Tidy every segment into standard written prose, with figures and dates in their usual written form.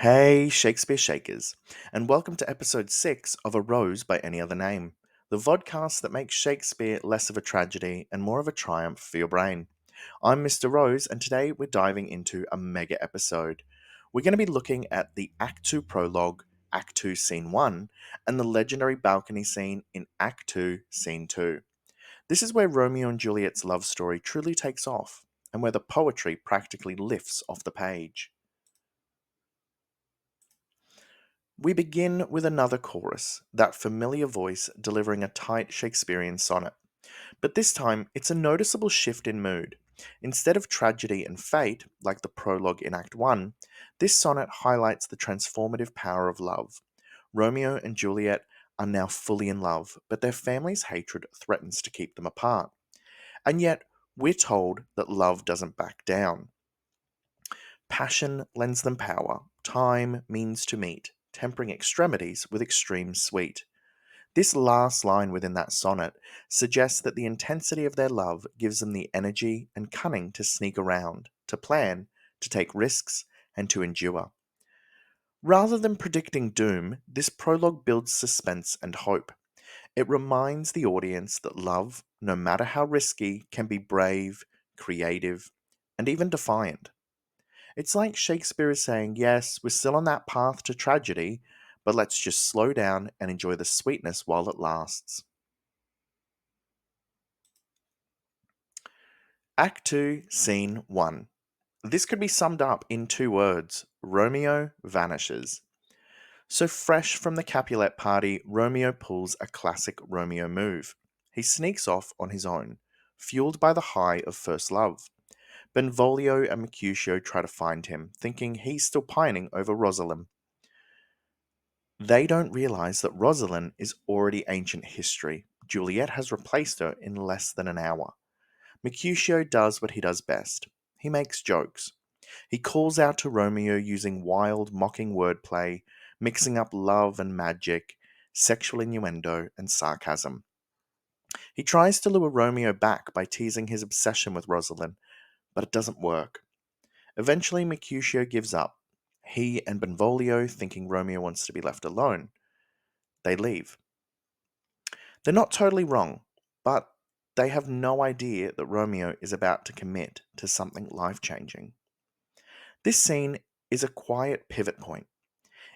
Hey, Shakespeare Shakers, and welcome to episode 6 of A Rose by Any Other Name, the vodcast that makes Shakespeare less of a tragedy and more of a triumph for your brain. I'm Mr. Rose, and today we're diving into a mega episode. We're going to be looking at the Act 2 prologue, Act 2 Scene 1, and the legendary balcony scene in Act 2 Scene 2. This is where Romeo and Juliet's love story truly takes off, and where the poetry practically lifts off the page. We begin with another chorus, that familiar voice delivering a tight Shakespearean sonnet. But this time, it's a noticeable shift in mood. Instead of tragedy and fate, like the prologue in Act 1, this sonnet highlights the transformative power of love. Romeo and Juliet are now fully in love, but their family's hatred threatens to keep them apart. And yet, we're told that love doesn't back down. Passion lends them power, time means to meet, tempering extremities with extreme sweet. This last line within that sonnet suggests that the intensity of their love gives them the energy and cunning to sneak around, to plan, to take risks, and to endure. Rather than predicting doom, this prologue builds suspense and hope. It reminds the audience that love, no matter how risky, can be brave, creative, and even defiant. It's like Shakespeare is saying, yes, we're still on that path to tragedy, but let's just slow down and enjoy the sweetness while it lasts. Act 2, Scene 1. This could be summed up in two words: Romeo vanishes. So fresh from the Capulet party, Romeo pulls a classic Romeo move. He sneaks off on his own, fueled by the high of first love. Benvolio and Mercutio try to find him, thinking he's still pining over Rosalind. They don't realize that Rosalind is already ancient history. Juliet has replaced her in less than an hour. Mercutio does what he does best. He makes jokes. He calls out to Romeo using wild, mocking wordplay, mixing up love and magic, sexual innuendo, and sarcasm. He tries to lure Romeo back by teasing his obsession with Rosalind, but it doesn't work. Eventually, Mercutio gives up. He and Benvolio, thinking Romeo wants to be left alone, they leave. They're not totally wrong, but they have no idea that Romeo is about to commit to something life changing. This scene is a quiet pivot point.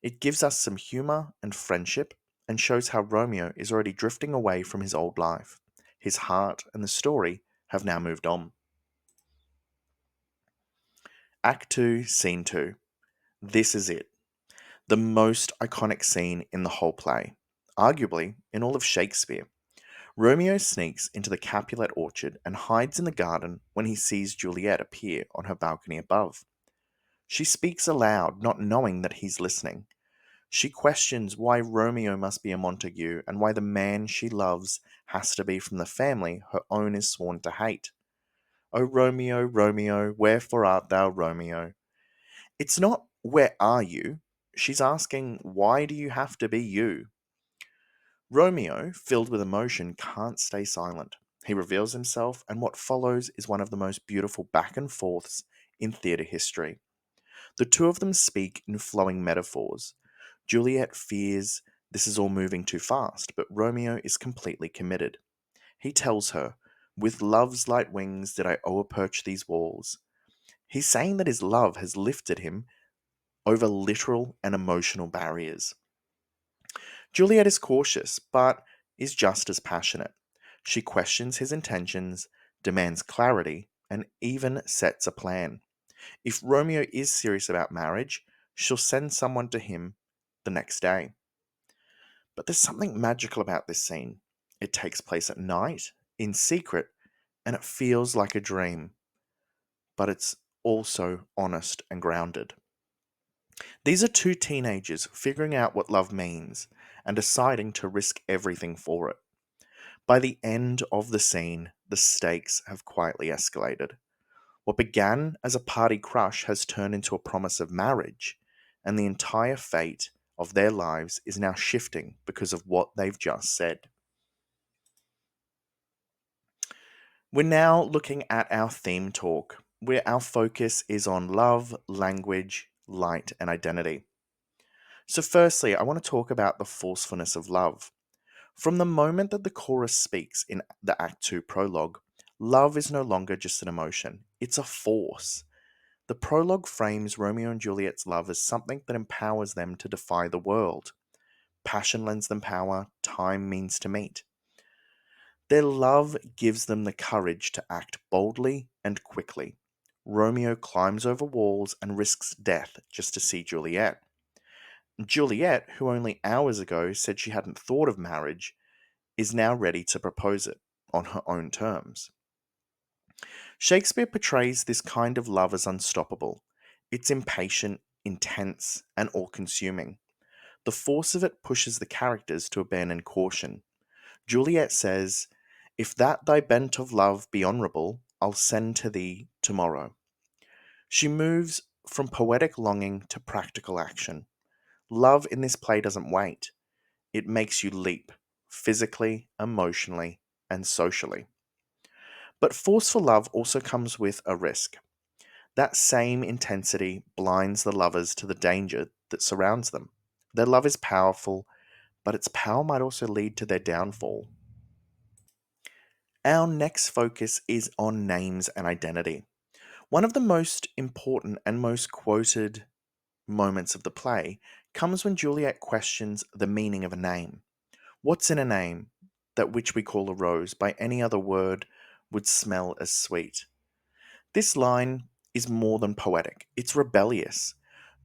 It gives us some humor and friendship and shows how Romeo is already drifting away from his old life. His heart and the story have now moved on. Act 2, Scene 2. This is it. The most iconic scene in the whole play, arguably in all of Shakespeare. Romeo sneaks into the Capulet orchard and hides in the garden when he sees Juliet appear on her balcony above. She speaks aloud, not knowing that he's listening. She questions why Romeo must be a Montague and why the man she loves has to be from the family her own is sworn to hate. O Romeo, Romeo, wherefore art thou Romeo? It's not, where are you? She's asking, why do you have to be you? Romeo, filled with emotion, can't stay silent. He reveals himself, and what follows is one of the most beautiful back and forths in theatre history. The two of them speak in flowing metaphors. Juliet fears this is all moving too fast, but Romeo is completely committed. He tells her, with love's light wings did I o'erperch these walls. He's saying that his love has lifted him over literal and emotional barriers. Juliet is cautious, but is just as passionate. She questions his intentions, demands clarity, and even sets a plan. If Romeo is serious about marriage, she'll send someone to him the next day. But there's something magical about this scene. It takes place at night, in secret, and it feels like a dream. But it's also honest and grounded. These are two teenagers figuring out what love means and deciding to risk everything for it. By the end of the scene, the stakes have quietly escalated. What began as a party crush has turned into a promise of marriage, and the entire fate of their lives is now shifting because of what they've just said. We're now looking at our theme talk, where our focus is on love, language, light, and identity. So, firstly, I want to talk about the forcefulness of love. From the moment that the chorus speaks in the Act 2 prologue, love is no longer just an emotion, it's a force. The prologue frames Romeo and Juliet's love as something that empowers them to defy the world. Passion lends them power, time means to meet. Their love gives them the courage to act boldly and quickly. Romeo climbs over walls and risks death just to see Juliet. Juliet, who only hours ago said she hadn't thought of marriage, is now ready to propose it on her own terms. Shakespeare portrays this kind of love as unstoppable. It's impatient, intense, and all consuming. The force of it pushes the characters to abandon caution. Juliet says, "If that thy bent of love be honourable, I'll send to thee tomorrow." She moves from poetic longing to practical action. Love in this play doesn't wait, it makes you leap, physically, emotionally, and socially. But forceful love also comes with a risk. That same intensity blinds the lovers to the danger that surrounds them. Their love is powerful, but its power might also lead to their downfall. Our next focus is on names and identity. One of the most important and most quoted moments of the play comes when Juliet questions the meaning of a name. What's in a name that which we call a rose by any other word would smell as sweet? This line is more than poetic, it's rebellious.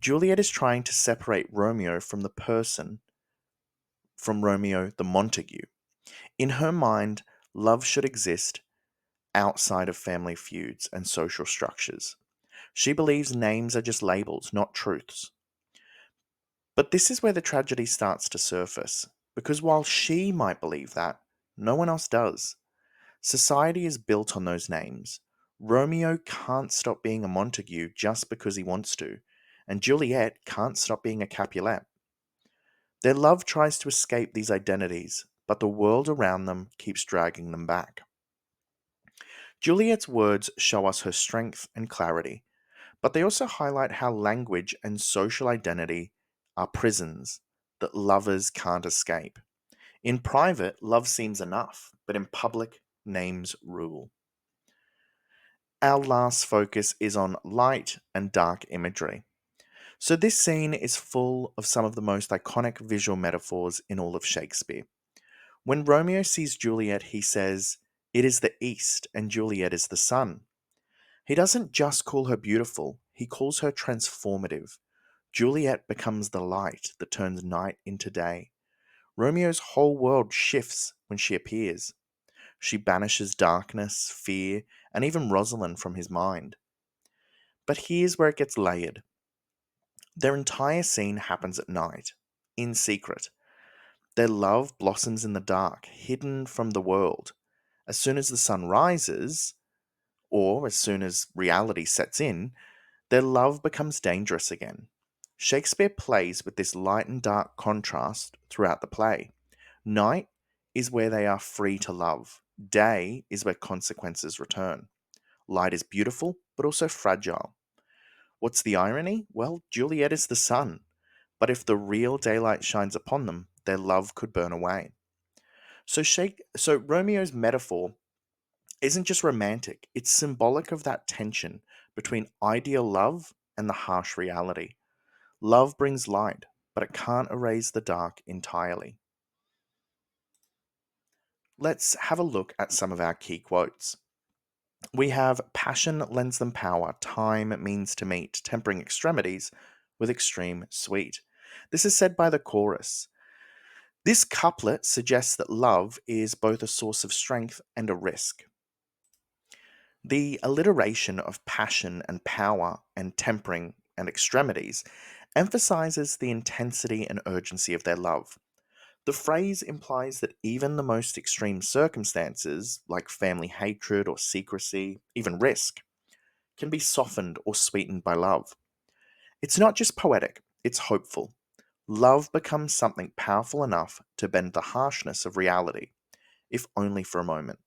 Juliet is trying to separate Romeo from the person, from Romeo the Montague. In her mind, love should exist outside of family feuds and social structures. She believes names are just labels, not truths. But this is where the tragedy starts to surface, because while she might believe that, no one else does. Society is built on those names. Romeo can't stop being a Montague just because he wants to, and Juliet can't stop being a Capulet. Their love tries to escape these identities, but the world around them keeps dragging them back. Juliet's words show us her strength and clarity, but they also highlight how language and social identity are prisons that lovers can't escape. In private, love seems enough, but in public, names rule. Our last focus is on light and dark imagery. So, this scene is full of some of the most iconic visual metaphors in all of Shakespeare. When Romeo sees Juliet, he says, "It is the east, and Juliet is the sun." He doesn't just call her beautiful, he calls her transformative. Juliet becomes the light that turns night into day. Romeo's whole world shifts when she appears. She banishes darkness, fear, and even Rosalind from his mind. But here's where it gets layered. Their entire scene happens at night, in secret. Their love blossoms in the dark, hidden from the world. As soon as the sun rises, or as soon as reality sets in, their love becomes dangerous again. Shakespeare plays with this light and dark contrast throughout the play. Night is where they are free to love. Day is where consequences return. Light is beautiful, but also fragile. What's the irony? Well, Juliet is the sun, but if the real daylight shines upon them, their love could burn away. So Romeo's metaphor isn't just romantic, it's symbolic of that tension between ideal love and the harsh reality. Love brings light, but it can't erase the dark entirely. Let's have a look at some of our key quotes. We have passion lends them power, time means to meet, tempering extremities with extreme sweet. This is said by the chorus. This couplet suggests that love is both a source of strength and a risk. The alliteration of passion and power and tempering and extremities emphasizes the intensity and urgency of their love. The phrase implies that even the most extreme circumstances, like family hatred or secrecy, even risk, can be softened or sweetened by love. It's not just poetic, it's hopeful. Love becomes something powerful enough to bend the harshness of reality, if only for a moment.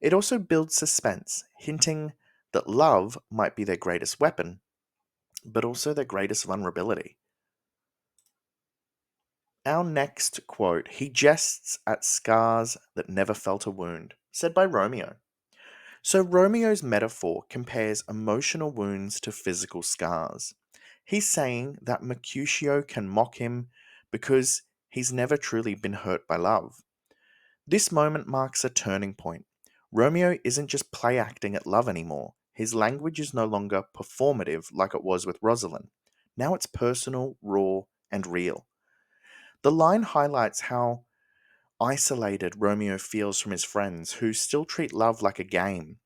It also builds suspense, hinting that love might be their greatest weapon, but also their greatest vulnerability. Our next quote: he jests at scars that never felt a wound, said by Romeo. So Romeo's metaphor compares emotional wounds to physical scars. He's saying that Mercutio can mock him because he's never truly been hurt by love. This moment marks a turning point. Romeo isn't just play acting at love anymore. His language is no longer performative like it was with Rosalind. Now it's personal, raw, and real. The line highlights how isolated Romeo feels from his friends, who still treat love like a game.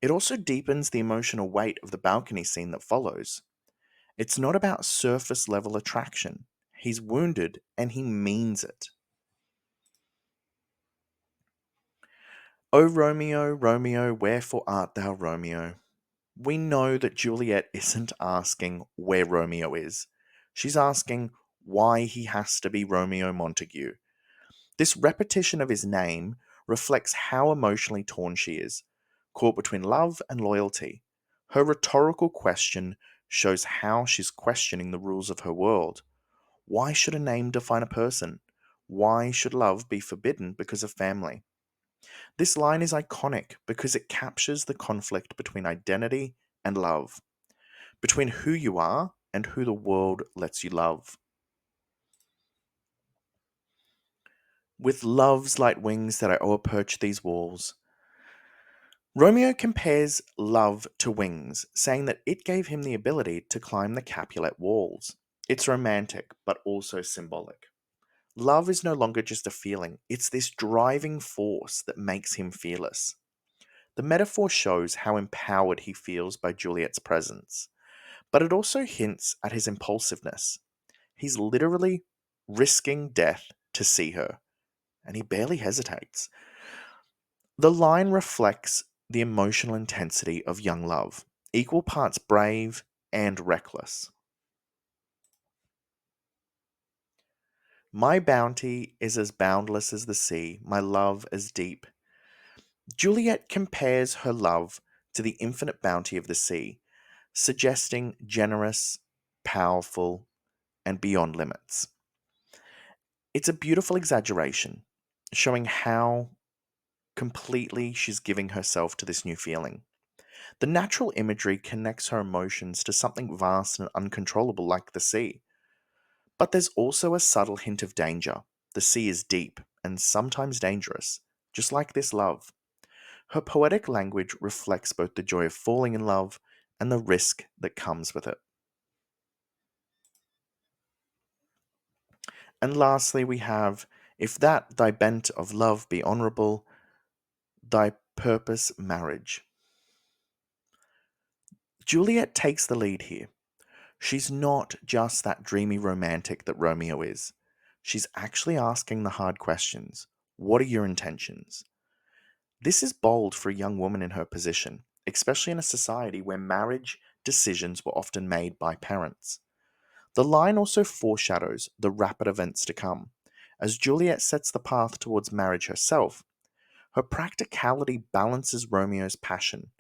It also deepens the emotional weight of the balcony scene that follows. It's not about surface level attraction. He's wounded and he means it. O Romeo, Romeo, wherefore art thou Romeo? We know that Juliet isn't asking where Romeo is. She's asking why he has to be Romeo Montague. This repetition of his name reflects how emotionally torn she is, caught between love and loyalty. Her rhetorical question shows how she's questioning the rules of her world. Why should a name define a person? Why should love be forbidden because of family? This line is iconic because it captures the conflict between identity and love, between who you are and who the world lets you love. With love's light wings that I o'erperch these walls, Romeo compares love to wings, saying that it gave him the ability to climb the Capulet walls. It's romantic, but also symbolic. Love is no longer just a feeling, it's this driving force that makes him fearless. The metaphor shows how empowered he feels by Juliet's presence, but it also hints at his impulsiveness. He's literally risking death to see her, and he barely hesitates. The line reflects the emotional intensity of young love, equal parts brave and reckless. My bounty is as boundless as the sea, my love as deep. Juliet compares her love to the infinite bounty of the sea, suggesting generous, powerful, and beyond limits. It's a beautiful exaggeration, showing how completely she's giving herself to this new feeling. The natural imagery connects her emotions to something vast and uncontrollable like the sea. But there's also a subtle hint of danger. The sea is deep and sometimes dangerous, just like this love. Her poetic language reflects both the joy of falling in love and the risk that comes with it. And lastly, we have, if that thy bent of love be honourable, thy purpose marriage. Juliet takes the lead here. She's not just that dreamy romantic that Romeo is. She's actually asking the hard questions. What are your intentions? This is bold for a young woman in her position, especially in a society where marriage decisions were often made by parents. The line also foreshadows the rapid events to come. As Juliet sets the path towards marriage herself, her practicality balances Romeo's passion,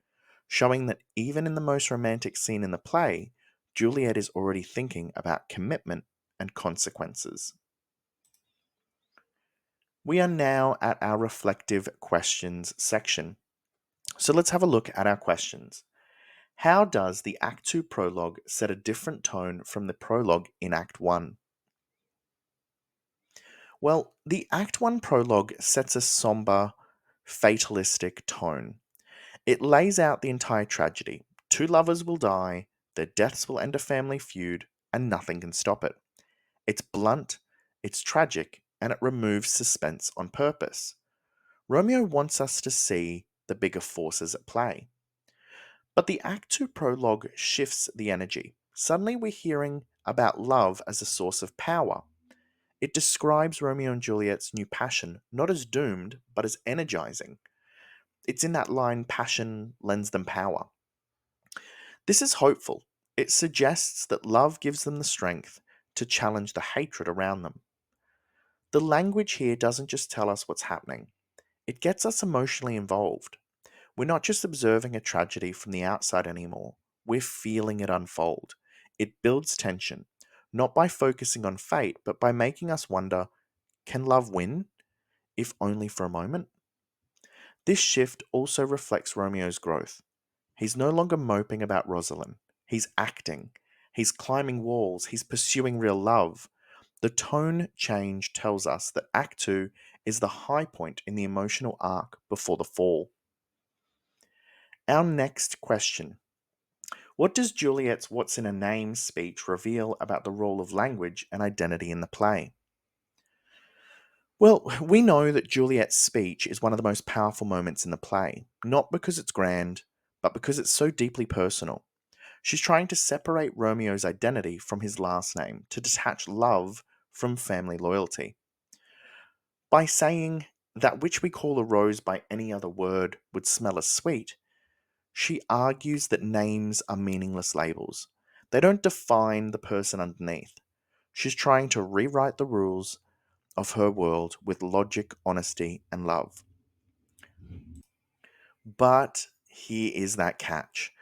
showing that even in the most romantic scene in the play, Juliet is already thinking about commitment and consequences. We are now at our reflective questions section. So let's have a look at our questions. How does the Act 2 prologue set a different tone from the prologue in Act 1? Well, the Act 1 prologue sets a somber, fatalistic tone. It lays out the entire tragedy. Two lovers will die, their deaths will end a family feud, and nothing can stop it. It's blunt, it's tragic, and it removes suspense on purpose. Romeo wants us to see the bigger forces at play. But the Act 2 prologue shifts the energy. Suddenly we're hearing about love as a source of power. It describes Romeo and Juliet's new passion not as doomed, but as energizing. It's in that line, passion lends them power. This is hopeful. It suggests that love gives them the strength to challenge the hatred around them. The language here doesn't just tell us what's happening, it gets us emotionally involved. We're not just observing a tragedy from the outside anymore, we're feeling it unfold. It builds tension. not by focusing on fate, but by making us wonder, can love win, if only for a moment? This shift also reflects Romeo's growth. He's no longer moping about Rosalind. He's acting. He's climbing walls. He's pursuing real love. The tone change tells us that Act 2 is the high point in the emotional arc before the fall. Our next question: what does Juliet's "What's in a Name" speech reveal about the role of language and identity in the play? Well, we know that Juliet's speech is one of the most powerful moments in the play, not because it's grand, but because it's so deeply personal. She's trying to separate Romeo's identity from his last name, to detach love from family loyalty. By saying, "that which we call a rose by any other word would smell as sweet," she argues that names are meaningless labels. They don't define the person underneath. She's trying to rewrite the rules of her world with logic, honesty, and love. But here is that catch.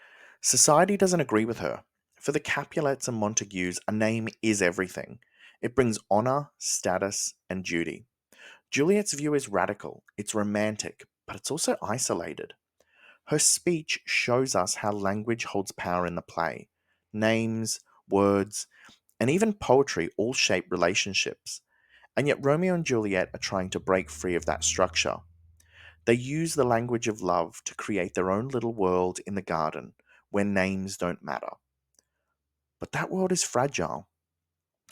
Society doesn't agree with her. For the Capulets and Montagues, a name is everything. It brings honor, status, and duty. Juliet's view is radical, it's romantic, but it's also isolated. Her speech shows us how language holds power in the play. Names, words, and even poetry all shape relationships. And yet Romeo and Juliet are trying to break free of that structure. They use the language of love to create their own little world in the garden where names don't matter. But that world is fragile.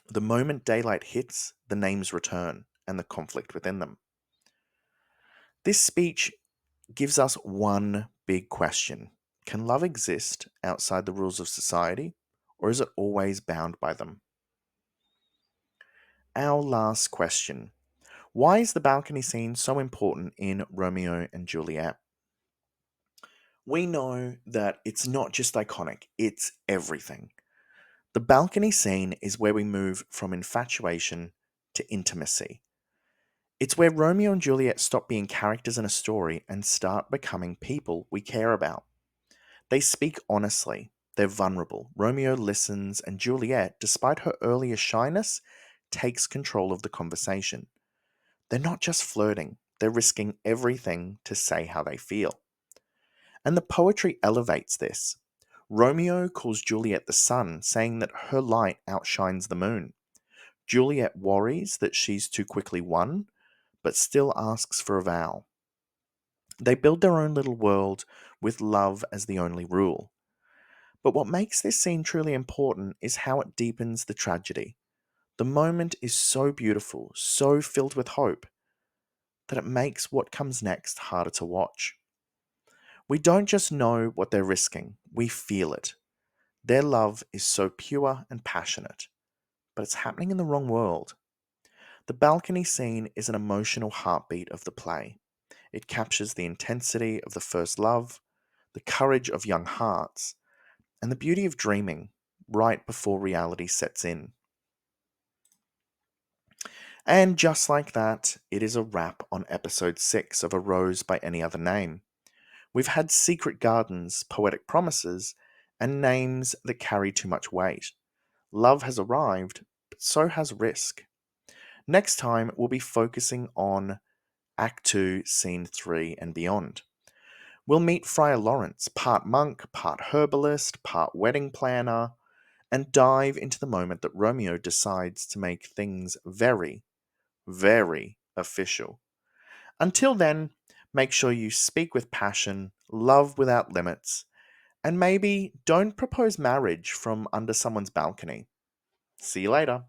The moment daylight hits, the names return and the conflict within them. This speech gives us one big question: can love exist outside the rules of society, or is it always bound by them? Our last question: why is the balcony scene so important in Romeo and Juliet? We know that it's not just iconic, it's everything. The balcony scene is where we move from infatuation to intimacy. It's where Romeo and Juliet stop being characters in a story and start becoming people we care about. They speak honestly, they're vulnerable. Romeo listens, and Juliet, despite her earlier shyness, takes control of the conversation. They're not just flirting, they're risking everything to say how they feel. And the poetry elevates this. Romeo calls Juliet the sun, saying that her light outshines the moon. Juliet worries that she's too quickly won, but still asks for a vow. They build their own little world with love as the only rule. But what makes this scene truly important is how it deepens the tragedy. The moment is so beautiful, so filled with hope, that it makes what comes next harder to watch. We don't just know what they're risking, we feel it. Their love is so pure and passionate, but it's happening in the wrong world. The balcony scene is an emotional heartbeat of the play. It captures the intensity of the first love, the courage of young hearts, and the beauty of dreaming right before reality sets in. And just like that, it is a wrap on episode 6 of A Rose by Any Other Name. We've had secret gardens, poetic promises, and names that carry too much weight. Love has arrived, but so has risk. Next time, we'll be focusing on Act 2, Scene 3, and beyond. We'll meet Friar Lawrence, part monk, part herbalist, part wedding planner, and dive into the moment that Romeo decides to make things very, very official. Until then, make sure you speak with passion, love without limits, and maybe don't propose marriage from under someone's balcony. See you later.